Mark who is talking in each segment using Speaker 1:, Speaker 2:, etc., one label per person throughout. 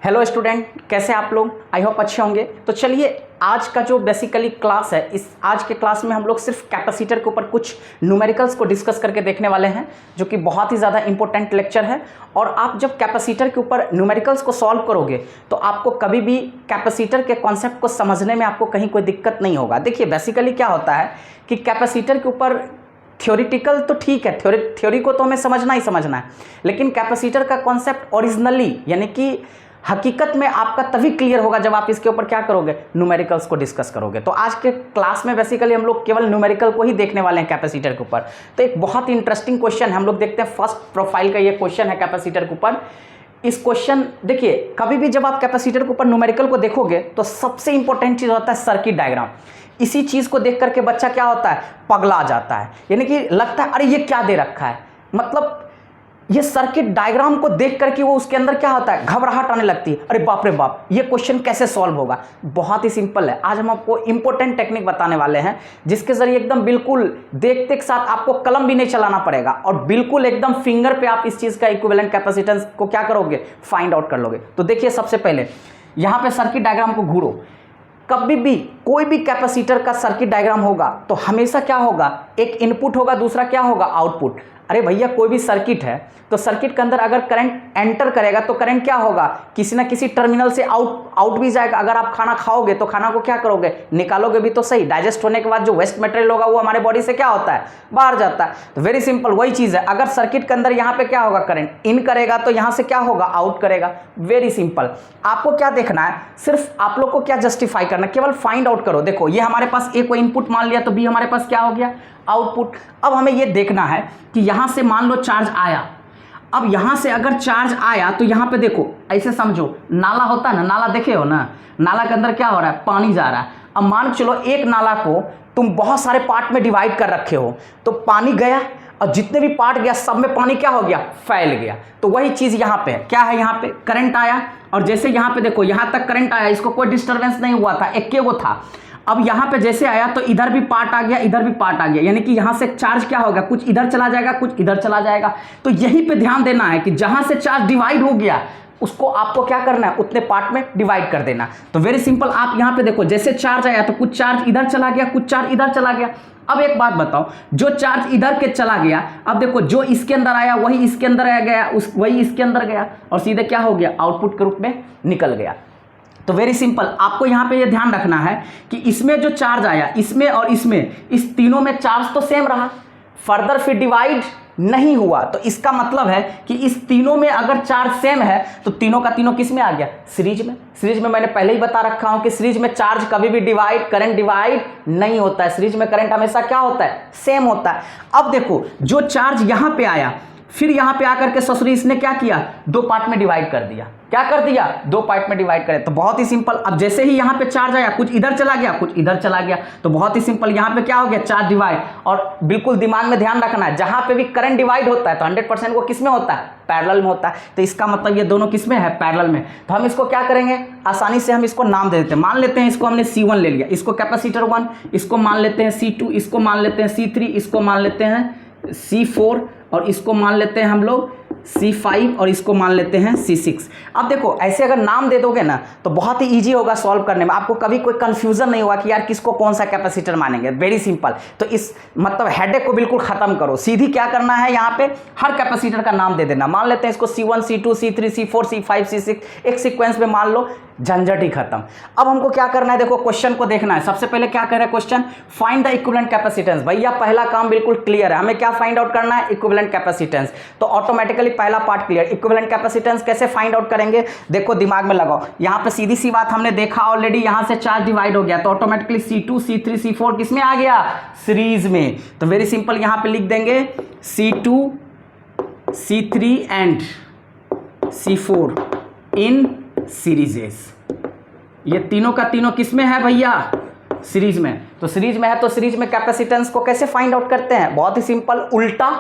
Speaker 1: Hello student, कैसे आप लोग? आई होप अच्छे होंगे। तो चलिए आज का जो बेसिकली क्लास है, इस आज के क्लास में हम लोग सिर्फ कैपेसिटर के ऊपर कुछ न्यूमेरिकल्स को डिस्कस करके देखने वाले हैं, जो कि बहुत ही ज़्यादा इंपॉर्टेंट लेक्चर है। और आप जब कैपेसिटर के ऊपर न्यूमेरिकल्स को सॉल्व करोगे तो आपको कभी भी कैपेसिटर के कॉन्सेप्ट को समझने में आपको कहीं कोई दिक्कत नहीं होगा। देखिए बेसिकली क्या होता है कि कैपेसिटर के ऊपर थ्योरिटिकल तो ठीक है, थ्योरी को तो हमें समझना ही समझना है, लेकिन कैपेसिटर का कॉन्सेप्ट ओरिजिनली यानी कि हकीकत में आपका तभी क्लियर होगा जब आप इसके ऊपर क्या करोगे, न्यूमेरिकल्स को डिस्कस करोगे। तो आज के क्लास में बेसिकली हम लोग केवल न्यूमेरिकल को ही देखने वाले हैं कैपेसिटर के ऊपर। तो एक बहुत ही इंटरेस्टिंग क्वेश्चन है, हम लोग देखते हैं फर्स्ट प्रोफाइल का ये क्वेश्चन है कैपेसिटर के ऊपर। इस क्वेश्चन देखिए, कभी भी जब आप कैपेसिटर के ऊपर न्यूमेरिकल को देखोगे तो सबसे इंपॉर्टेंट चीज़ होता है सर्किट डायग्राम। इसी चीज़ को देख करके बच्चा क्या होता है, पगला जाता है, यानी कि लगता है अरे ये क्या दे रखा है। मतलब ये सर्किट डायग्राम को देख करके वो उसके अंदर क्या होता है, घबराहट आने लगती है, अरे बाप रे बाप ये क्वेश्चन कैसे सॉल्व होगा। बहुत ही सिंपल है। आज हम आपको इंपॉर्टेंट टेक्निक बताने वाले हैं जिसके जरिए एकदम बिल्कुल देखते के साथ आपको कलम भी नहीं चलाना पड़ेगा और बिल्कुल एकदम फिंगर पे आप इस चीज़ का इक्विवेलेंट कैपेसिटेंस को क्या करोगे, फाइंड आउट कर लोगे। तो देखिए सबसे पहले यहाँ पे सर्किट डायग्राम को घूरो। कभी भी कोई भी कैपेसिटर का सर्किट डायग्राम होगा तो हमेशा क्या होगा, एक इनपुट होगा, दूसरा क्या होगा, आउटपुट। अरे भैया कोई भी सर्किट है तो सर्किट के अंदर अगर करंट एंटर करेगा तो करंट क्या होगा, किसी ना किसी टर्मिनल से आउट भी जाएगा। अगर आप खाना खाओगे तो खाना को क्या करोगे, निकालोगे भी तो सही। डाइजेस्ट होने के बाद जो वेस्ट मटेरियल होगा वो हमारे बॉडी से क्या होता है, बाहर जाता है। तो वेरी सिंपल वही चीज़ है। अगर सर्किट के अंदर यहाँ पे क्या होगा, करंट इन करेगा तो यहाँ से क्या होगा, आउट करेगा। Very simple. आपको क्या देखना है, सिर्फ आप लोग को क्या जस्टिफाई करना है, केवल फाइंड आउट करो। देखो ये हमारे पास ए को इनपुट मान लिया तो बी हमारे पास क्या हो गया, आउटपुट। अब हमें ये देखना है कि यहां से मान लो चार्ज आया। अब यहां से अगर चार्ज आया तो यहां पे देखो, ऐसे समझो नाला होता है ना, नाला देखे हो ना, नाला के अंदर क्या हो रहा है, पानी जा रहा है। अब मान चलो एक नाला को तुम बहुत सारे पार्ट में डिवाइड कर रखे हो, तो पानी गया और जितने भी पार्ट गया सब में पानी क्या हो गया, फैल गया। तो वही चीज यहां पे है, क्या है, यहां पे करंट आया और जैसे यहां पे देखो यहां तक करंट आया, इसको कोई डिस्टर्बेंस नहीं हुआ था, एक वो था। अब यहां पे जैसे आया तो इधर भी पार्ट आ गया, इधर भी पार्ट आ गया, यानी कि यहां से चार्ज क्या होगा, कुछ इधर चला जाएगा, कुछ इधर चला जाएगा। तो यहीं पे ध्यान देना है कि जहां से चार्ज डिवाइड हो गया उसको आपको क्या करना है, उतने पार्ट में डिवाइड कर देना। तो वेरी सिंपल, आप यहां पे देखो जैसे चार्ज आया तो कुछ चार्ज इधर चला गया, कुछ चार्ज इधर चला गया। अब एक बात बताओ, जो चार्ज इधर के चला गया, अब देखो जो इसके अंदर आया वही इसके अंदर आ गया, वही इसके अंदर गया और सीधे क्या हो गया, आउटपुट के रूप में निकल गया। तो वेरी सिंपल, आपको यहां पे ये ध्यान रखना है कि इसमें जो चार्ज आया, इसमें और इसमें, इस तीनों में चार्ज तो सेम रहा, फर्दर फिर डिवाइड नहीं हुआ। तो इसका मतलब है कि इस तीनों में अगर चार्ज सेम है तो तीनों का तीनों किस में आ गया, सीरीज में। सीरीज में मैंने पहले ही बता रखा हूं कि सीरीज में चार्ज कभी भी करंट डिवाइड नहीं होता है। सीरीज में करंट हमेशा क्या होता है, सेम होता है। अब देखो जो चार्ज यहां पे आया, फिर यहां पे आकर के ससुरी इसने क्या किया, दो पार्ट में डिवाइड कर दिया। क्या कर दिया, दो पार्ट में डिवाइड करे। तो बहुत ही सिंपल, अब जैसे ही यहां पे चार्ज आया कुछ इधर चला गया, कुछ इधर चला गया, तो बहुत ही सिंपल यहां पे क्या हो गया, चार्ज डिवाइड। और बिल्कुल दिमाग में ध्यान रखना है, जहां पे भी करंट डिवाइड होता है तो 100% वो किस में होता है, पैरेलल में होता है। तो इसका मतलब ये दोनों किस में है, पैरेलल में। तो हम इसको क्या करेंगे, आसानी से हम इसको नाम दे देते हैं। मान लेते हैं इसको हमने C1 ले लिया, इसको कैपेसिटर 1, इसको मान लेते हैं C2, इसको मान लेते हैं C3, इसको मान लेते हैं C4 और इसको मान लेते हैं हम लोग C5 और इसको मान लेते हैं C6। अब देखो ऐसे अगर नाम दे दोगे ना तो बहुत ही इजी होगा सॉल्व करने में, आपको कभी कोई कंफ्यूजन नहीं होगा कि यार किसको कौन सा कैपेसिटर मानेंगे। Very simple. तो इस मतलब हेडेक को बिल्कुल खत्म करो, सीधी क्या करना है, यहाँ पे हर कैपेसिटर का नाम दे देना। मान लेते हैं इसको C1, C2, C3, C4, C5, C6, एक सीक्वेंस में मान लो, झंझट ही खत्म। अब हमको क्या करना है, देखो क्वेश्चन को देखना है। सबसे पहले क्या कह रहा है question, find the equivalent capacitance. भैया पहला काम बिल्कुल क्लियर है, हमें क्या फाइंड आउट करना है, इक्विवेलेंट कैपेसिटेंस। तो ऑटोमेटिकली पहला पार्ट क्लियर। इक्विवेलेंट कैपेसिटेंस कैसे फाइंड आउट करेंगे, देखो दिमाग में लगाओ। यहां पे सीधी सी बात हमने देखा ऑलरेडी, यहां से चार्ज डिवाइड हो गया तो ऑटोमेटिकली C2, C3, C4 किस में आ गया, सीरीज में। तो वेरी सिंपल यहां पे लिख देंगे C2, C3 एंड C4 इन सीरीजेस। ये तीनों का तीनों किस में है भैया, सीरीज में। तो सीरीज में है तो सीरीज में कैपेसिटेंस को कैसे फाइंड आउट करते हैं, बहुत ही सिंपल, उल्टा।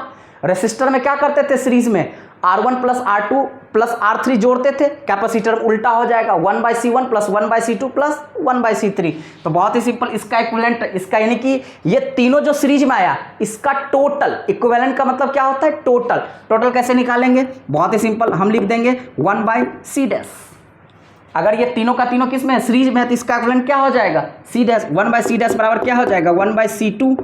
Speaker 1: रेसिस्टर में क्या करते थे, सीरीज में R1 plus R2 plus R3 जोड़ते थे, कैपेसिटर उल्टा हो जाएगा, 1/C1 plus 1/C2 plus 1/C3। तो बहुत ही सिंपल, इसका इक्विवेलेंट, इसका यानी कि ये तीनों जो सीरीज में आया इसका टोटल, इक्विवेलेंट का मतलब क्या होता है, टोटल। टोटल कैसे निकालेंगे, बहुत ही सिंपल, हम लिख देंगे 1/C डैश। अगर ये तीनों का तीनों किस में है, सीरीज में है, तो इसका इक्विवेलेंट क्या हो जाएगा, सी डैश, 1/c' बराबर क्या हो जाएगा, 1/c2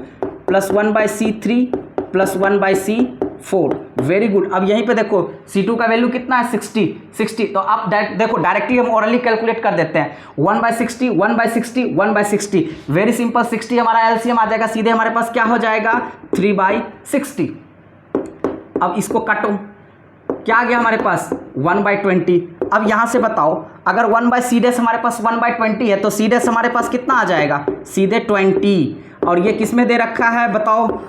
Speaker 1: plus 1/c3 plus 1/c4। Very good. अब यहीं पे देखो c2 का वैल्यू कितना है, 60। तो आप देखो डायरेक्टली हम ओरली कैलकुलेट कर देते हैं, 1/60 1/60 1/60। वेरी सिंपल, 60 हमारा एलसीएम आ जाएगा, सीधे हमारे पास क्या हो जाएगा, 3/60। अब इसको काटो, क्या आ गया हमारे पास, 1/20। अब यहां से बताओ, अगर 1/c' हमारे पास 1/20 है तो c' हमारे पास कितना आ जाएगा, सीधे 20। और ये किस में दे रखा है बताओ,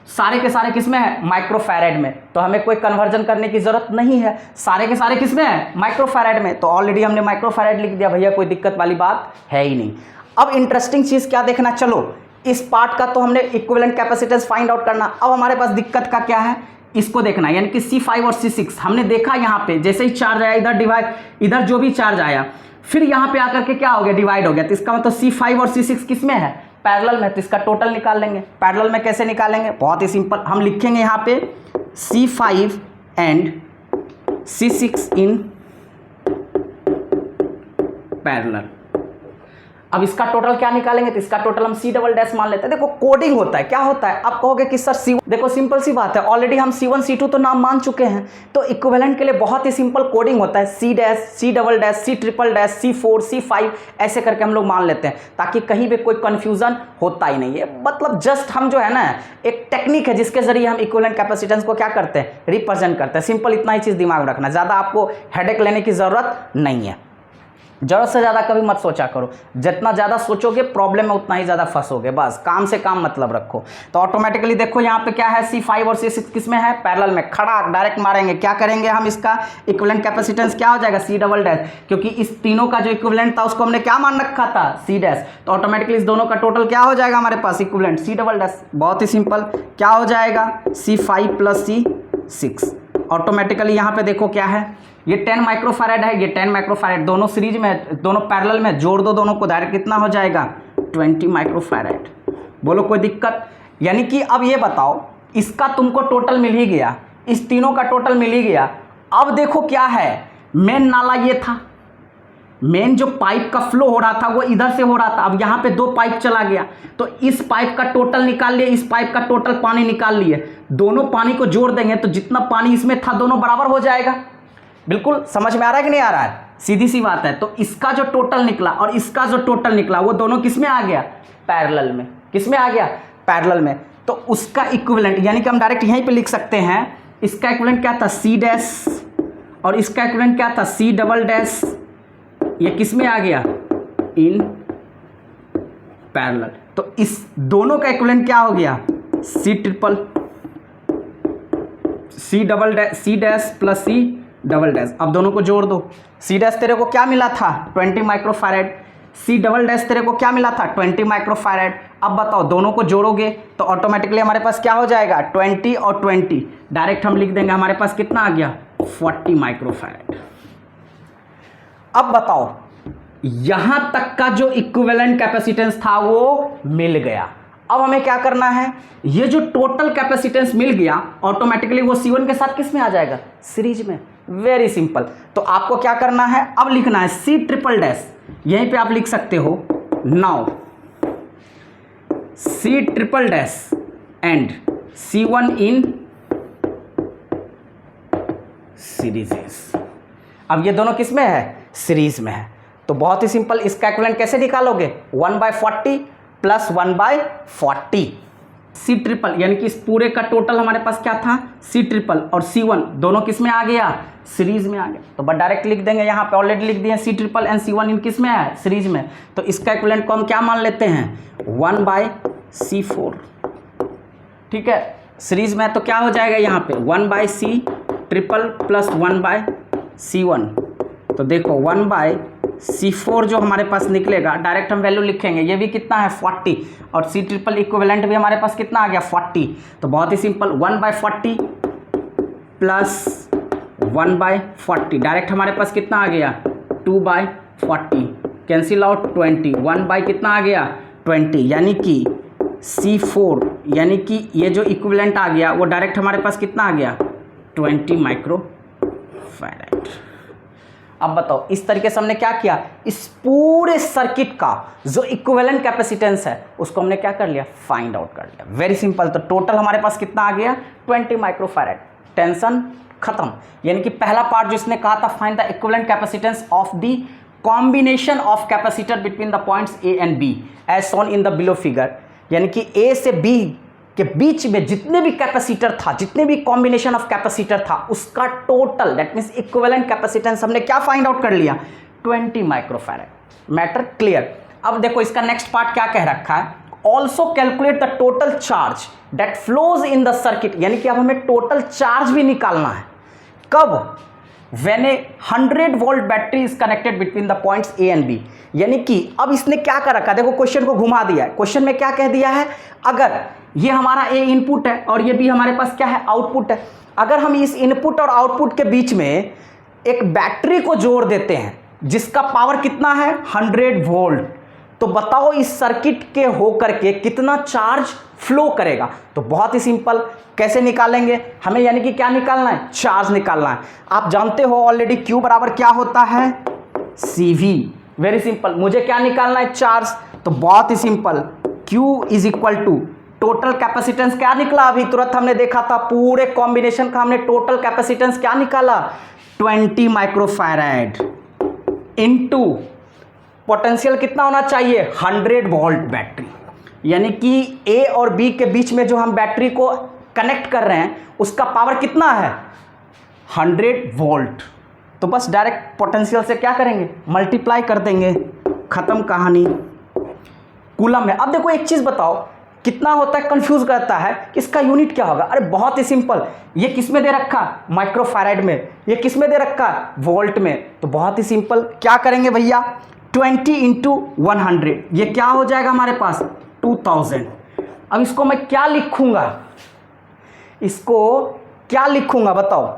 Speaker 1: सारे के सारे किस में है, माइक्रोफैरेड में। तो हमें कोई कन्वर्जन करने की जरूरत नहीं है, सारे के सारे किस में है, माइक्रोफैरेड में। तो ऑलरेडी हमने माइक्रोफैरेड लिख दिया भैया, कोई दिक्कत वाली बात है ही नहीं। अब इंटरेस्टिंग चीज क्या देखना, चलो इस पार्ट का तो हमने इक्विवेलेंट कैपेसिटेंस फाइंड आउट करना। अब हमारे पास दिक्कत का क्या है, इसको देखना, यानी कि C5 और C6 हमने देखा यहाँ पे, जैसे ही चार्ज आया इधर डिवाइड, इधर जो भी चार्ज आया फिर यहाँ पे आकर के क्या हो गया, डिवाइड हो गया। तो इसका मतलब C5 और C6 किस में है, पैरेलल में। तो इसका टोटल निकाल लेंगे। पैरेलल में कैसे निकालेंगे, बहुत ही सिंपल, हम लिखेंगे यहाँ पे C5 and C6 in parallel. अब इसका टोटल क्या निकालेंगे, तो इसका टोटल हम C" मान लेते हैं। देखो कोडिंग होता है, क्या होता है, आप कहोगे कि सर C1, देखो सिंपल सी बात है, ऑलरेडी हम C1 C2 तो नाम मान चुके हैं, तो इक्विवेलेंट के लिए बहुत ही सिंपल कोडिंग होता है, C', C', C', C4, C5 ऐसे करके हम लोग मान लेते हैं, ताकि कहीं भी कोई कंफ्यूजन होता ही नहीं है। मतलब जस्ट हम जो है ना, एक टेक्निक है जिसके जरिए हम इक्विवेलेंट कैपेसिटेंस को क्या करते हैं, रिप्रेजेंट करते हैं। सिंपल इतना ही चीज़ दिमाग में रखना, ज़्यादा आपको हेडेक लेने की ज़रूरत नहीं है। जरूरत से ज़्यादा कभी मत सोचा करो, जितना ज़्यादा सोचोगे प्रॉब्लम में उतना ही ज़्यादा फंसोगे। बस काम से काम मतलब रखो। तो ऑटोमेटिकली देखो यहाँ पे क्या है, C5 और C6 किस में है, पैरेलल में। खड़ा डायरेक्ट मारेंगे, क्या करेंगे हम, इसका इक्विवेलेंट कैपेसिटेंस क्या हो जाएगा, C', क्योंकि इस तीनों का जो इक्विवेलेंट था उसको हमने क्या मान रखा था, C'। तो ऑटोमेटिकली इस दोनों का टोटल क्या हो जाएगा हमारे पास, इक्विवेलेंट C'। बहुत ही सिंपल, क्या हो जाएगा, C5 प्लस C6। ऑटोमेटिकली यहाँ पे देखो क्या है, ये 10 माइक्रोफैरेड है, ये 10 माइक्रोफैरेड, दोनों सीरीज में, दोनों पैरेलल में, जोड़ दो दोनों को, डायरेक्ट कितना हो जाएगा, 20 माइक्रोफैरेड। बोलो कोई दिक्कत। यानी कि अब ये बताओ, इसका तुमको टोटल मिल ही गया, इस तीनों का टोटल मिल ही गया। अब देखो क्या है, मेन नाला ये था, मेन जो पाइप का फ्लो हो रहा था वो इधर से हो रहा था। अब यहाँ पे 2 पाइप चला गया, तो इस पाइप का टोटल निकाल लिए, इस पाइप का टोटल पानी निकाल लिए, दोनों पानी को जोड़ देंगे तो जितना पानी इसमें था दोनों बराबर हो जाएगा। बिल्कुल समझ में आ रहा है कि नहीं आ रहा है, सीधी सी बात है। तो इसका जो टोटल निकला और इसका जो टोटल निकला वो दोनों किस में आ गया, पैरेलल में। किस में आ गया, पैरेलल में। तो उसका इक्विवेलेंट, यानी कि हम डायरेक्ट यहीं पे लिख सकते हैं, इसका इक्विवेलेंट क्या था, C' और इसका इक्विवेलेंट क्या था, C'। ये किस में आ गया, इन पैरेलल। तो इस दोनों का इक्विवेलेंट क्या हो गया, C' प्लस C'। अब दोनों को जोड़ दो, C' तेरे को क्या मिला था, 20 माइक्रोफैरेड, C' तेरे को क्या मिला था, 20 माइक्रोफैरेड। अब बताओ दोनों को जोड़ोगे तो ऑटोमेटिकली हमारे पास क्या हो जाएगा, 20 और 20, डायरेक्ट हम लिख देंगे, हमारे पास कितना आ गया, 40 माइक्रोफैरेड। अब बताओ यहां तक का जो इक्विवेलेंट कैपेसिटेंस था वो मिल गया। अब हमें क्या करना है, ये जो टोटल कैपेसिटेंस मिल गया ऑटोमेटिकली वो C1 के साथ किस में आ जाएगा, सीरीज में। Very simple. तो आपको क्या करना है, अब लिखना है C', यहीं पे आप लिख सकते हो, now C' and C1 in series. अब ये दोनों किस में है, सीरीज में है। तो बहुत ही सिंपल, इसका इक्विवेलेंट कैसे निकालोगे, 1/40 प्लस 1/40। C', यानी कि इस पूरे का टोटल हमारे पास क्या था, C' और C1 दोनों किस में आ गया, सीरीज में आ गया। तो बस डायरेक्ट लिख देंगे, यहाँ पे ऑलरेडी लिख दिए C' एंड C1 इन किस में है, सीरीज में। तो इसका इक्विवेलेंट को हम क्या मान लेते हैं, 1/C4। ठीक है, सीरीज में तो क्या हो जाएगा यहाँ पे, 1/C' प्लस 1/C1। तो देखो 1/C4 जो हमारे पास निकलेगा, डायरेक्ट हम वैल्यू लिखेंगे, ये भी कितना है, 40, और C' इक्विवेलेंट भी हमारे पास कितना आ गया, 40। तो बहुत ही सिंपल, 1/40 प्लस 1/40, डायरेक्ट हमारे पास कितना आ गया, 2/40, कैंसिल आउट 20, 1 कितना आ गया, 20। यानी कि C4, यानी कि ये जो इक्विवेलेंट आ गया वो डायरेक्ट हमारे पास कितना आ गया, 20 माइक्रोफैरेड। अब बताओ इस तरीके से हमने क्या किया, इस पूरे सर्किट का जो इक्विवेलेंट कैपेसिटेंस है उसको हमने क्या कर लिया, फाइंड आउट कर लिया। Very simple. तो टोटल हमारे पास कितना आ गया, 20 माइक्रोफैराड। टेंशन खत्म। यानी कि पहला पार्ट जो इसने कहा था, find the equivalent capacitance of the combination of capacitor between the points A and B as shown in the below figure. यानी कि ए से बी के बीच में जितने भी कैपेसिटर था, जितने भी कॉम्बिनेशन ऑफ कैपेसिटर था, उसका total that means equivalent capacitance हमने क्या फाइंड आउट कर लिया, 20 माइक्रोफैराड। Matter clear. अब देखो इसका नेक्स्ट पार्ट क्या कह रखा है, also calculate the total charge that flows in the circuit. यानी कि अब हमें टोटल चार्ज भी निकालना है। कब, when a 100 volt battery is connected between the points A and B. यानी कि अब इसने क्या कर रखा है, देखो क्वेश्चन को घुमा दिया है। क्वेश्चन में क्या कह दिया है, अगर ये हमारा ए इनपुट है और ये भी हमारे पास क्या है, आउटपुट है। अगर हम इस इनपुट और आउटपुट के बीच में एक बैटरी को जोड़ देते हैं जिसका पावर कितना है, 100 वोल्ट, तो बताओ इस सर्किट के होकर के कितना चार्ज फ्लो करेगा। तो बहुत ही सिंपल, कैसे निकालेंगे हमें, यानी कि क्या निकालना है, चार्ज निकालना है। आप जानते हो ऑलरेडी Q बराबर क्या होता है, CV। वेरी सिंपल, मुझे क्या निकालना है, चार्ज। तो बहुत ही simple, Q is equal to total capacitance क्या निकला, अभी तुरंत हमने देखा था, पूरे कॉम्बिनेशन का हमने टोटल कैपेसिटेंस क्या निकाला, 20 माइक्रोफैराड इनटू पोटेंशियल कितना होना चाहिए, 100 वोल्ट बैटरी। यानी कि ए और बी के बीच में जो हम बैटरी को कनेक्ट कर रहे हैं उसका पावर कितना है, 100 वोल्ट। तो बस डायरेक्ट पोटेंशियल से क्या करेंगे, मल्टीप्लाई कर देंगे, खत्म कहानी। कूलम है। अब देखो एक चीज बताओ, कितना होता है, कंफ्यूज करता है कि इसका यूनिट क्या होगा। अरे बहुत ही सिंपल, ये किस में दे रखा, माइक्रोफैराड में, ये किस में दे रखा, वोल्ट में। तो बहुत ही सिंपल, क्या करेंगे भैया, 20 इंटू 100, ये क्या हो जाएगा हमारे पास, 2000। अब इसको मैं क्या लिखूंगा, इसको क्या लिखूंगा बताओ,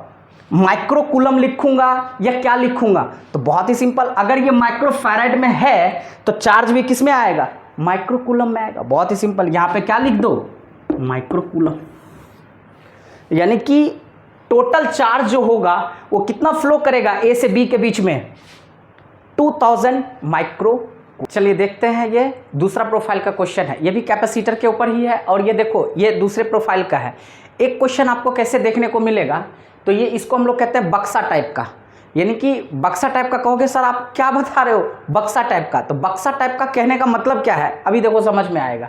Speaker 1: माइक्रो कूलम लिखूंगा या क्या लिखूंगा। तो बहुत ही सिंपल, अगर ये माइक्रोफैराड में है तो चार्ज भी किस में आएगा, माइक्रो कूलम में आएगा। बहुत ही सिंपल, यहां पे क्या लिख दो, माइक्रो कूलम। यानी कि टोटल चार्ज जो होगा वो कितना फ्लो करेगा ए से बी के बीच में, 2000 माइक्रो। चलिए देखते हैं, ये दूसरा प्रोफाइल का क्वेश्चन है, ये भी कैपेसिटर के ऊपर ही है और ये देखो ये दूसरे प्रोफाइल का है। एक क्वेश्चन आपको कैसे देखने को मिलेगा, तो ये इसको हम लोग कहते हैं बक्सा टाइप का। यानी कि बक्सा टाइप का कहोगे सर आप क्या बता रहे हो, बक्सा टाइप का। तो बक्सा टाइप का कहने का मतलब क्या है, अभी देखो समझ में आएगा।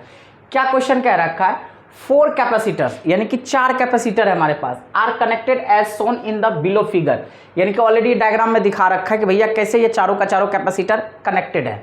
Speaker 1: क्या क्वेश्चन कह रखा है, 4 कैपेसिटर्स, यानी कि 4 कैपेसिटर है हमारे पास, are connected as shown in the below figure. यानी कि ऑलरेडी डायग्राम में दिखा रखा है कि भैया कैसे ये चारों का चारों कैपेसिटर कनेक्टेड है।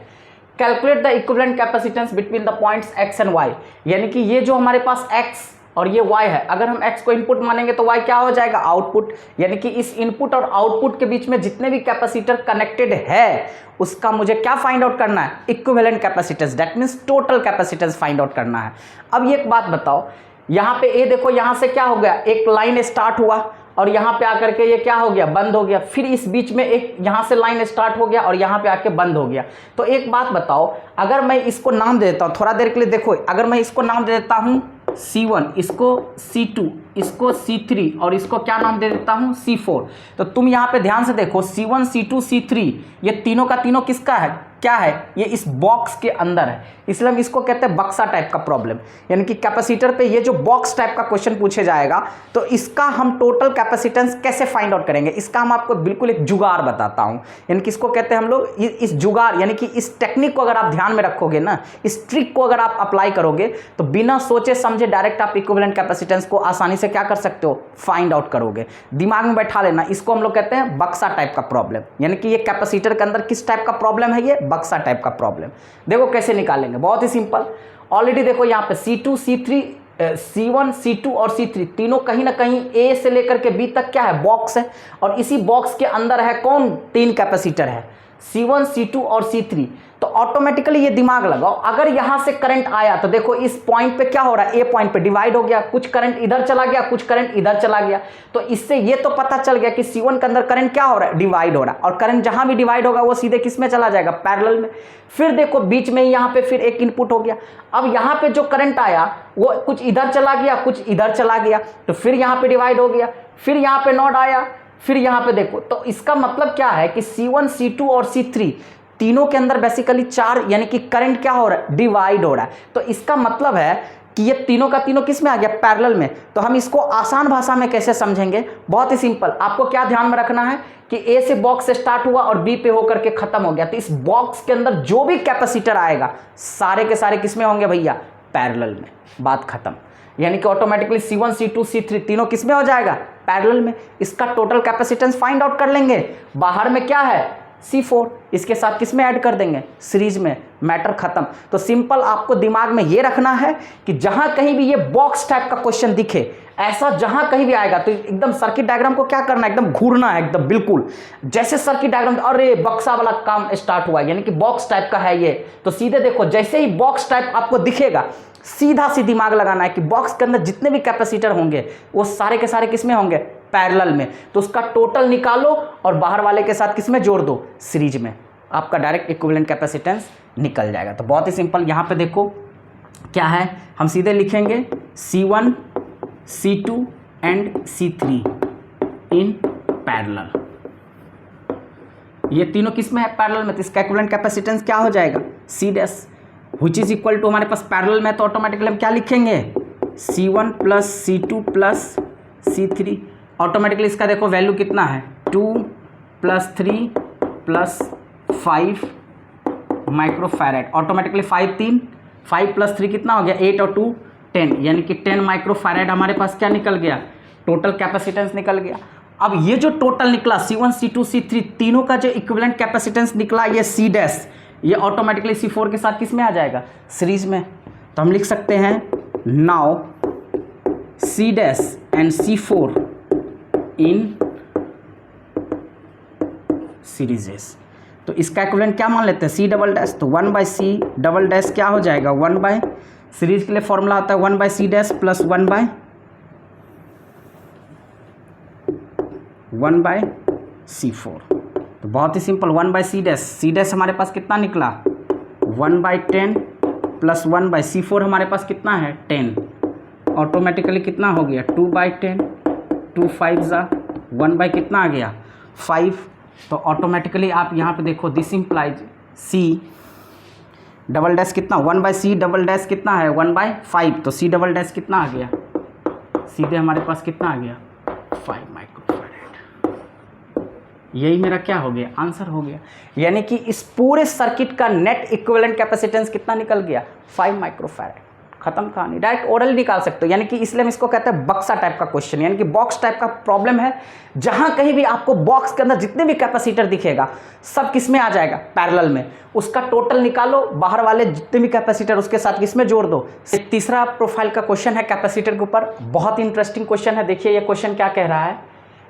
Speaker 1: Calculate the equivalent capacitance between the points x and y। यानी कि ये जो हमारे पास x और ये y है, अगर हम x को इनपुट मानेंगे तो y क्या हो जाएगा, आउटपुट। यानी कि इस इनपुट और आउटपुट के बीच में जितने भी कैपेसिटर कनेक्टेड है उसका मुझे क्या फाइंड आउट करना है, equivalent capacitance, that means total capacitance find out करना है। अब ये एक बात बताओ, यहाँ पे ए देखो, यहाँ से क्या हो गया, एक लाइन स्टार्ट हुआ और यहाँ पे आकर के ये क्या हो गया, बंद हो गया। फिर इस बीच में एक यहाँ से लाइन स्टार्ट हो गया और यहाँ पे आके बंद हो गया। तो एक बात बताओ, अगर मैं इसको नाम दे देता हूँ थोड़ा देर के लिए, देखो अगर मैं इसको नाम दे देता हूँ C1, इसको C2, इसको C3 और इसको क्या नाम दे देता हूँ C4। तो तुम यहाँ पे ध्यान से देखो, C1, C2, C3 ये तीनों का तीनों किसका है, क्या है, ये इस बॉक्स के अंदर है, इसलिए हम इसको कहते हैं बक्सा टाइप का प्रॉब्लम। यानी कि कैपेसिटर पे ये जो बॉक्स टाइप का क्वेश्चन पूछे जाएगा तो इसका हम टोटल कैपेसिटेंस कैसे फाइंड आउट करेंगे, इसका हम आपको बिल्कुल एक जुगाड़ बताता हूँ। यानी कि इसको कहते हैं हम लोग, इस जुगाड़ यानी कि इस टेक्निक को अगर आप ध्यान में रखोगे ना, इस ट्रिक को अगर आप अप्लाई करोगे तो बिना सोचे समझे डायरेक्ट आप इक्विवेलेंट कैपेसिटेंस को आसानी से क्या कर सकते हो, फाइंड आउट करोगे। दिमाग में बैठा लेना, इसको हम लोग कहते हैं बक्सा टाइप का प्रॉब्लम। यानी कि ये कैपेसिटर के अंदर किस टाइप का प्रॉब्लम है, ये बक्सा टाइप का प्रॉब्लम। देखो कैसे निकालेंगे, बहुत ही सिंपल। ऑलरेडी देखो यहाँ पे C2, C3, C1, C2 और C3 तीनों कहीं ना कहीं A से लेकर के B तक क्या है, बॉक्स है, और इसी बॉक्स के अंदर है कौन, 3 कैपेसिटर है, C1, C2 और C3। तो ऑटोमेटिकली ये दिमाग लगाओ, अगर यहां से करंट आया तो देखो इस पॉइंट पे क्या हो रहा है, ए पॉइंट पे डिवाइड हो गया, कुछ करंट इधर चला गया, कुछ करंट इधर चला गया। तो इससे ये तो पता चल गया कि C1 के अंदर करंट क्या हो रहा है, डिवाइड हो रहा है, और करंट जहां भी डिवाइड होगा वो सीधे किस में चला जाएगा, पैरेलल में। फिर देखो बीच में यहां पे फिर एक इनपुट हो गया। अब यहां पे जो करंट आया वो कुछ इधर चला गया, कुछ इधर चला गया, तो फिर यहां पे डिवाइड हो गया। फिर यहां पे नोड आया, फिर यहाँ पे देखो, तो इसका मतलब क्या है कि C1 C2 और C3 तीनों के अंदर बेसिकली चार्ज यानी कि करंट क्या हो रहा है, डिवाइड हो रहा है। तो इसका मतलब है कि ये तीनों का तीनों किस में आ गया, पैरेलल में। तो हम इसको आसान भाषा में कैसे समझेंगे, बहुत ही सिंपल। आपको क्या ध्यान में रखना है कि ए से बॉक्स स्टार्ट हुआ और बी पे होकर के खत्म हो गया, तो इस बॉक्स के अंदर जो भी कैपेसिटर आएगा सारे के सारे किस में होंगे भैया, पैरेलल में। बात खत्म। यानी कि ऑटोमेटिकली C1 C2 C3 तीनों किस में हो जाएगा, पैरेलल में। इसका टोटल कैपेसिटेंस फाइंड आउट कर लेंगे। बाहर में क्या है, C4, इसके साथ किस में ऐड कर देंगे, सीरीज में। मैटर खत्म। तो सिंपल आपको दिमाग में ये रखना है कि जहां कहीं भी ये बॉक्स टाइप का क्वेश्चन दिखे, ऐसा जहां कहीं भी आएगा तो एकदम सर्किट डायग्राम को क्या करना है, एकदम घूरना है एकदम बिल्कुल। जैसे सर्किट डायग्राम, अरे बक्सा वाला काम स्टार्ट हुआ, यानी कि बॉक्स टाइप का है ये, तो सीधे देखो जैसे ही बॉक्स टाइप आपको दिखेगा, सीधा सी दिमाग लगाना है कि बॉक्स के अंदर जितने भी कैपेसिटर होंगे वो सारे के सारे किसमें होंगे, पैरेलल में। तो उसका टोटल निकालो और बाहर वाले के साथ किसमें जोड़ दो, सीरीज में। आपका डायरेक्ट इक्विवेलेंट कैपेसिटेंस निकल जाएगा। तो बहुत ही सिंपल, यहाँ पे देखो क्या है, हम सीधे लिखेंगे C1 C2 and C3 in parallel. ये तीनों किसमें है, पैरेलल में। तो इसका इक्विवेलेंट कैपेसिटेंस क्या हो जाएगा, C dash, which is equal to, हमारे पास पैरेलल में तो ऑटोमेटिकली हम क्या लिखेंगे, C1 plus C2 plus C3। Automatically इसका देखो वैल्यू कितना है, 2 plus 3 plus 5 microfarad. Automatically 5 plus 3 कितना हो गया, 8 और 2 10, यानी कि 10 माइक्रोफैरेड हमारे पास क्या निकल गया, टोटल कैपेसिटेंस निकल गया। अब ये जो टोटल निकला C1 C2 C3 तीनों का जो इक्विवेलेंट कैपेसिटेंस निकला, ये C डैश, ये ऑटोमेटिकली C4 के साथ किस में आ जाएगा, सीरीज में। तो हम लिख सकते हैं now C dash and C4 इन सीरीजेस। तो इसका इक्विवेलेंट क्या मान लेते हैं, C डबल डैश। तो 1/C डबल डैश क्या हो जाएगा, 1/, सीरीज के लिए फॉर्मूला होता है 1/C डैश प्लस 1/C4। तो बहुत ही simple, 1/C dash, C dash हमारे पास कितना निकला, 1/10 प्लस 1/C4 हमारे पास कितना है, 10। ऑटोमेटिकली कितना हो गया, 2/10, 2 5 जा 1 कितना आ गया, 5। तो ऑटोमेटिकली आप यहाँ पे देखो, this implies C double dash कितना, 1/C डबल डैश कितना है, 1/5। तो C डबल डैश कितना आ गया, सीधे हमारे पास कितना आ गया, 5 माइक्रोफैरेड। यही मेरा क्या हो गया, आंसर हो गया। यानी कि इस पूरे सर्किट का नेट इक्विवेलेंट कैपेसिटेंस कितना निकल गया, 5 माइक्रोफैरेड। खत्म कहानी, डायरेक्ट ओरल निकाल सकते हो। यानी कि इसलिए हम इसको कहते हैं बक्सा टाइप का क्वेश्चन, यानी कि बॉक्स टाइप का प्रॉब्लम है, जहां कहीं भी आपको बॉक्स के अंदर जितने भी कैपेसिटर दिखेगा सब किस में आ जाएगा, पैरेलल में। उसका टोटल निकालो, बाहर वाले जितने भी कैपेसिटर उसके साथ किसमें जोड़ दो। एक तीसरा प्रोफाइल का क्वेश्चन है कैपेसिटर के ऊपर, बहुत ही इंटरेस्टिंग क्वेश्चन है। देखिए ये क्वेश्चन क्या कह रहा है,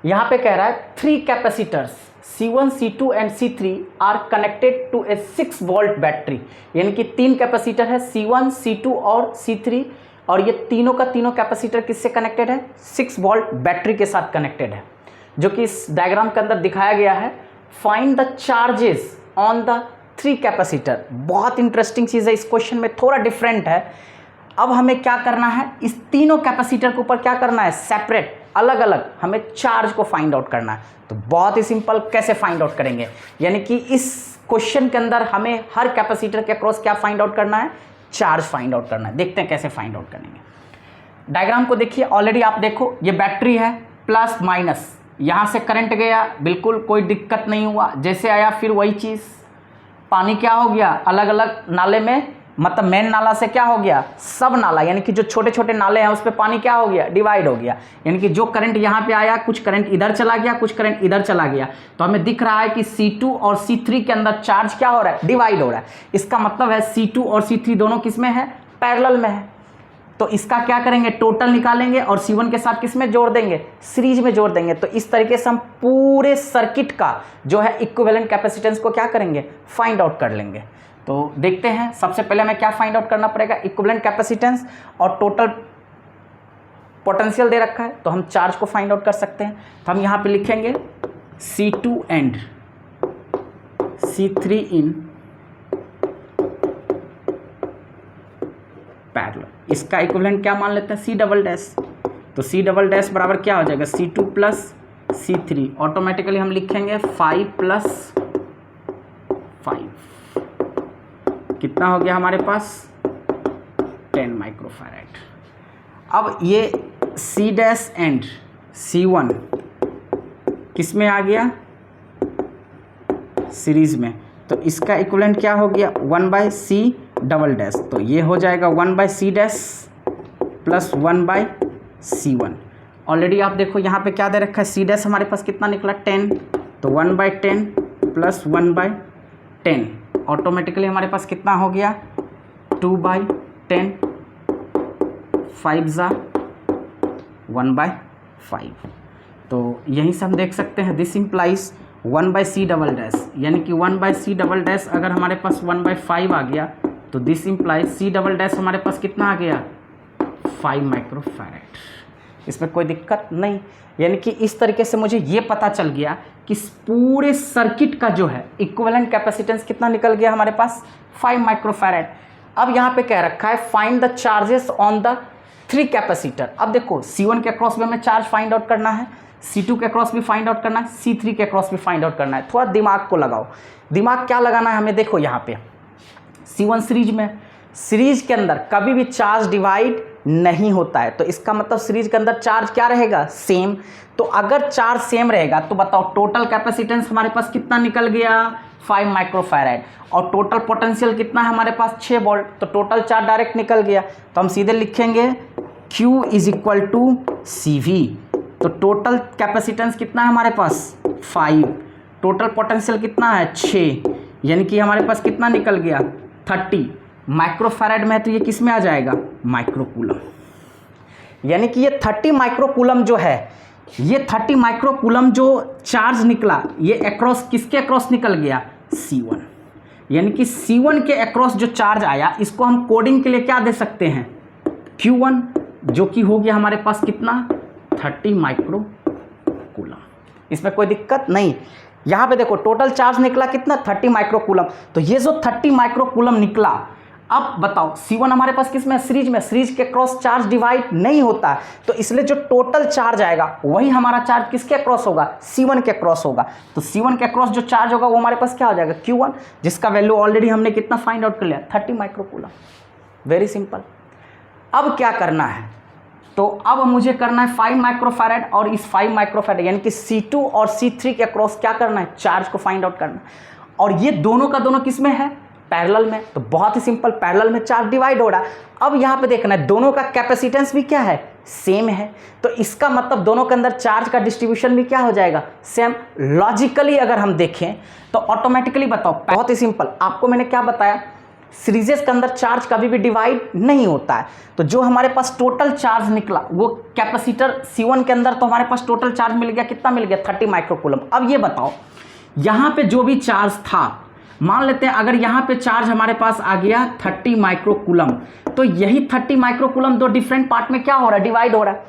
Speaker 1: यहाँ पे कह रहा है 3 capacitors C1 C2 and C3 are connected to a 6 volt battery. यानी कि 3 कैपेसिटर है, C1 C2 और C3, और ये तीनों का तीनों कैपेसिटर किससे कनेक्टेड है, 6 वोल्ट बैटरी के साथ कनेक्टेड है, जो कि इस डायग्राम के अंदर दिखाया गया है। Find the charges on the 3 capacitor. बहुत इंटरेस्टिंग चीज़ है, इस क्वेश्चन में थोड़ा डिफरेंट है। अब हमें क्या करना है, इस तीनों कैपेसिटर के ऊपर क्या करना है, सेपरेट, अलग अलग हमें चार्ज को फाइंड आउट करना है। तो बहुत ही सिंपल, कैसे फाइंड आउट करेंगे, यानी कि इस क्वेश्चन के अंदर हमें हर कैपेसिटर के अक्रॉस क्या फाइंड आउट करना है, चार्ज फाइंड आउट करना है। देखते हैं कैसे फाइंड आउट करेंगे। डायग्राम को देखिए, ऑलरेडी आप देखो ये बैटरी है, प्लस माइनस, यहाँ से करंट गया, बिल्कुल कोई दिक्कत नहीं हुआ, जैसे आया फिर वही चीज़। पानी क्या हो गया, अलग अलग नाले में, मतलब मेन नाला से क्या हो गया, सब नाला, यानी कि जो छोटे छोटे नाले हैं उस पर पानी क्या हो गया, डिवाइड हो गया। यानी कि जो करंट यहाँ पे आया, कुछ करंट इधर चला गया, कुछ करंट इधर चला गया। तो हमें दिख रहा है कि C2 और C3 के अंदर चार्ज क्या हो रहा है, डिवाइड हो रहा है। इसका मतलब है C2 और C3 दोनों किस में है, पैरेलल में है। तो इसका क्या करेंगे, टोटल निकालेंगे और C1 के साथ किस में जोड़ देंगे, सीरीज में जोड़ देंगे। तो इस तरीके से हम पूरे सर्किट का जो है इक्विवेलेंट कैपेसिटेंस को क्या करेंगे, फाइंड आउट कर लेंगे। तो देखते हैं, सबसे पहले हमें क्या फाइंड आउट करना पड़ेगा, इक्विवेलेंट कैपेसिटेंस और टोटल पोटेंशियल दे रखा है, तो हम चार्ज को फाइंड आउट कर सकते हैं। तो हम यहाँ पे लिखेंगे C2 and C3 in parallel. इसका इक्विवेलेंट क्या मान लेते हैं, C डबल डैश। तो C डबल डैश बराबर क्या हो जाएगा, C2 प्लस C3 ऑटोमेटिकली हम लिखेंगे 5 + 5 कितना हो गया हमारे पास 10 माइक्रोफैराड। अब ये C डैश एंड C1 किस में आ गया सीरीज में, तो इसका इक्विवेलेंट क्या हो गया 1/C डबल डैश, तो ये हो जाएगा 1/C dash plus 1/C1। Already आप देखो यहाँ पे क्या दे रखा है, C डैश हमारे पास कितना निकला 10, तो 1/10 प्लस 1/10 ऑटोमेटिकली हमारे पास कितना हो गया 2/10, 5 ज़ा 1/5। तो यहीं से हम देख सकते हैं this implies 1/C double dash, यानी कि 1/C डबल डैश अगर हमारे पास 1/5 आ गया तो this implies C double dash हमारे पास कितना आ गया 5 माइक्रोफैराड। इसमें कोई दिक्कत नहीं, यानी कि इस तरीके से मुझे ये पता चल गया कि पूरे सर्किट का जो है इक्विवेलेंट कैपेसिटेंस कितना निकल गया हमारे पास 5 माइक्रोफैराड। अब यहाँ पे कह रखा है find the charges on the 3 capacitor. अब देखो C1 के अक्रॉस भी हमें चार्ज फाइंड आउट करना है, C2 के अक्रॉस भी फाइंड आउट करना है, C3 के अक्रॉस भी फाइंड आउट करना है। थोड़ा दिमाग को लगाओ, दिमाग क्या लगाना है हमें, देखो यहाँ पे C1 सीरीज में, सीरीज के अंदर कभी भी चार्ज डिवाइड नहीं होता है, तो इसका मतलब सीरीज के अंदर चार्ज क्या रहेगा सेम। तो अगर चार्ज सेम रहेगा तो बताओ टोटल कैपेसिटेंस हमारे पास कितना निकल गया 5 माइक्रोफैराड, और टोटल पोटेंशियल कितना है हमारे पास 6 वोल्ट, तो टोटल चार्ज डायरेक्ट निकल गया। तो हम सीधे लिखेंगे Q = CV। तो टोटल कैपेसिटेंस कितना है हमारे पास 5, टोटल पोटेंशियल कितना है 6, यानी कि हमारे पास कितना निकल गया 30 माइक्रोफैराड में है, तो ये किस में आ जाएगा माइक्रोकूलम। यानी कि ये 30 माइक्रोकूलम जो है, ये 30 माइक्रोकूलम जो चार्ज निकला ये अक्रॉस किसके अक्रॉस निकल गया C1, यानी कि C1 के अक्रॉस जो चार्ज आया इसको हम कोडिंग के लिए क्या दे सकते हैं Q1, जो कि हो गया हमारे पास कितना 30 माइक्रोकूलम। इसमें कोई दिक्कत नहीं। यहाँ पे देखो टोटल चार्ज निकला कितना 30 माइक्रोकूलम, तो ये जो 30 माइक्रोकूलम निकला, अब बताओ C1 हमारे पास किस में सीरीज में, सीरीज के क्रॉस चार्ज डिवाइड नहीं होता है, तो इसलिए जो टोटल चार्ज आएगा वही हमारा चार्ज किसके क्रॉस होगा C1 के क्रॉस होगा। तो C1 के क्रॉस जो चार्ज होगा वो हमारे पास क्या हो जाएगा Q1, जिसका वैल्यू ऑलरेडी हमने कितना फाइंड आउट कर लिया 30 माइक्रोकूलम। Very simple. अब क्या करना है, तो अब मुझे करना है 5 माइक्रोफैराड, और इस 5 माइक्रोफैराड यानी कि C2 और C3 के अक्रॉस क्या करना है चार्ज को फाइंड आउट करना है। और ये दोनों का दोनों किस में है पैरेलल में, तो बहुत ही सिंपल पैरेलल में चार्ज डिवाइड हो रहा है। अब यहाँ पे देखना है दोनों का कैपेसिटेंस भी क्या है सेम है, तो इसका मतलब दोनों के अंदर चार्ज का डिस्ट्रीब्यूशन भी क्या हो जाएगा सेम। लॉजिकली अगर हम देखें तो ऑटोमेटिकली बताओ, बहुत ही सिंपल, आपको मैंने क्या बताया सीरीजेस के अंदर चार्ज कभी भी डिवाइड नहीं होता है, तो जो हमारे पास टोटल चार्ज निकला वो कैपेसिटर C1 के अंदर, तो हमारे पास टोटल चार्ज मिल गया कितना मिल गया 30 माइक्रोकूलम। अब ये बताओ यहाँ पे जो भी चार्ज था, मान लेते हैं अगर यहाँ पे चार्ज हमारे पास आ गया 30 माइक्रोकूलम, तो यही 30 माइक्रोकूलम दो डिफरेंट पार्ट में क्या हो रहा है डिवाइड हो रहा है।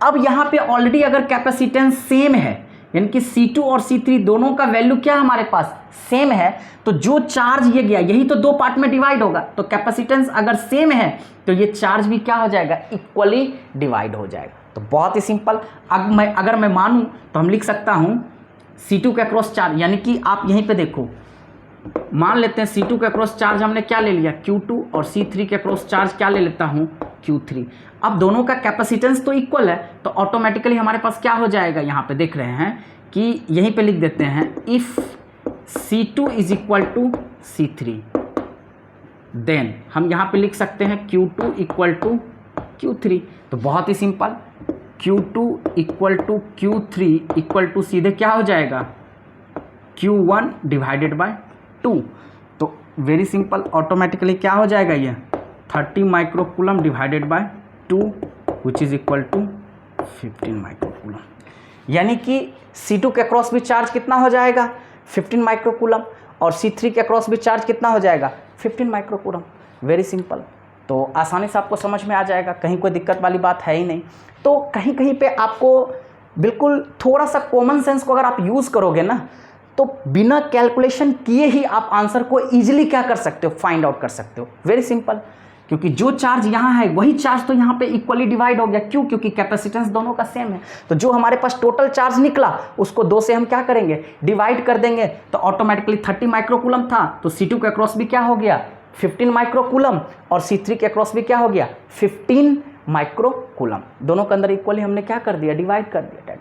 Speaker 1: अब यहाँ पे ऑलरेडी अगर कैपेसिटेंस सेम है, यानी कि C2 और C3 दोनों का वैल्यू क्या हमारे पास सेम है, तो जो चार्ज ये गया यही तो दो पार्ट में डिवाइड होगा, तो कैपेसिटेंस अगर सेम है तो ये चार्ज भी क्या हो जाएगा इक्वली डिवाइड हो जाएगा। तो बहुत ही सिंपल, अगर मैं मानूं तो हम लिख सकता हूं C2 के अक्रॉस चार्ज, यानी कि आप यहीं पे देखो मान लेते हैं C2 के अक्रॉस चार्ज हमने क्या ले लिया Q2, और C3 के अक्रॉस चार्ज क्या ले लेता हूं Q3। अब दोनों का कैपेसिटेंस तो इक्वल है, तो ऑटोमेटिकली हमारे पास क्या हो जाएगा, यहाँ पे देख रहे हैं कि यहीं पे लिख देते हैं इफ़ C2 = C3, देन हम यहाँ पे लिख सकते हैं Q2 = Q3। तो बहुत ही सिंपल, Q2 = Q3 सीधे क्या हो जाएगा Q1 / 2। तो वेरी सिंपल, ऑटोमेटिकली क्या हो जाएगा ये 30 microcoulomb divided by 2 which is equal to 15 microcoulomb. यानी कि C2 के अक्रॉस भी चार्ज कितना हो जाएगा 15 माइक्रोकूलम, और C3 के अक्रॉस भी चार्ज कितना हो जाएगा 15 माइक्रोकूलम। वेरी सिंपल, तो आसानी से आपको समझ में आ जाएगा, कहीं कोई दिक्कत वाली बात है ही नहीं। तो कहीं कहीं पे आपको बिल्कुल थोड़ा सा कॉमन सेंस को अगर आप यूज़ करोगे ना, तो बिना कैलकुलेशन किए ही आप आंसर को ईजिली क्या कर सकते हो फाइंड आउट कर सकते हो। वेरी सिंपल, क्योंकि जो चार्ज यहाँ है वही चार्ज तो यहाँ पे इक्वली डिवाइड हो गया। क्यों? क्योंकि कैपेसिटेंस दोनों का सेम है। तो जो हमारे पास टोटल चार्ज निकला उसको 2 से हम क्या करेंगे, डिवाइड कर देंगे, तो ऑटोमेटिकली 30 माइक्रोकूलम था, तो C2 के अक्रॉस भी क्या हो गया, 15 माइक्रोकूलम, और C3 के अक्रॉस भी क्या हो गया, 15 माइक्रोकूलम। दोनों के अंदर इक्वली हमने क्या कर दिया, डिवाइड कर दिया।